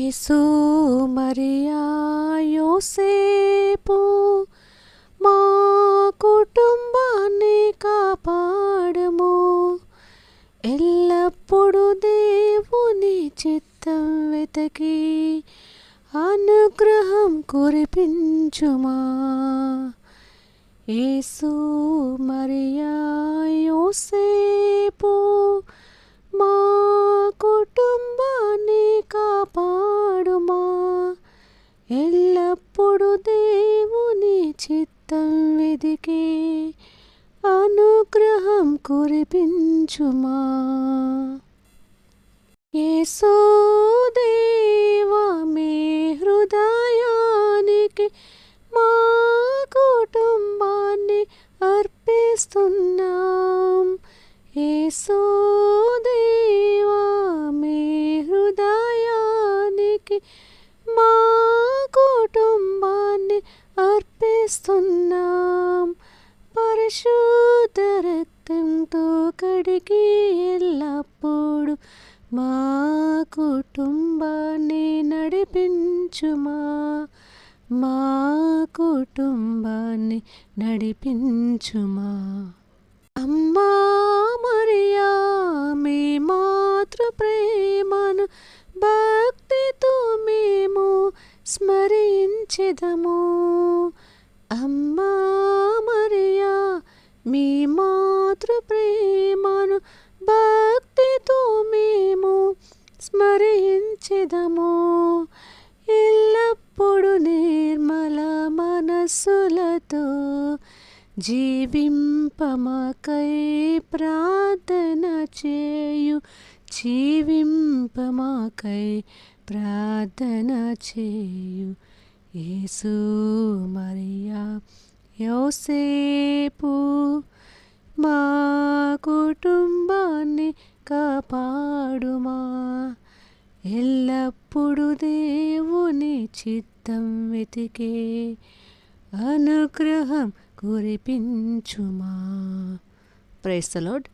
యేసు మరియా యోసేపు మా కుటుంబాన్ని కాపాడము. ఎల్లప్పుడూ దేవుని చిత్తం వెతకి అనుగ్రహం కురిపించుమా. యేసు మరియా యోసేపు మా కుటుంబాన్ని కాపాడుమా. ఎల్లప్పుడూ దేవుని చిత్తం వెదికి అనుగ్రహం కురిపించుమా. యేసు దేవా మీ హృదయానికి మా కుటుంబాన్ని అర్పిస్తున్నాం. యేసు దేవా మీ హృదయానికి మా కుటుంబాన్ని అర్పిస్తున్నాం. పరిశుద్ధ రక్తంతో కడిగి ఎల్లప్పుడు మా కుటుంబాన్ని నడిపించుమా. మా కుటుంబాన్ని నడిపించుమా. అమ్మా మరియా మీ మాతృ ప్రేమను భక్తితో మేము స్మరించెదము. అమ్మా మరియా మీ మాతృ ప్రేమను భక్తితో మేము స్మరించెదము. ఎల్లప్పుడు నిర్మల మనస్సులతో జీవింపమకై ప్రార్థన చేయు. జీవింపమకై ప్రార్థన చేయు. యేసు మరియా యోసేపు మా కుటుంబాన్ని కాపాడుమా. ఎల్లప్పుడు దేవుని చిత్తం వెతికే అనుగ్రహం కురిపించుమా. Praise the lord.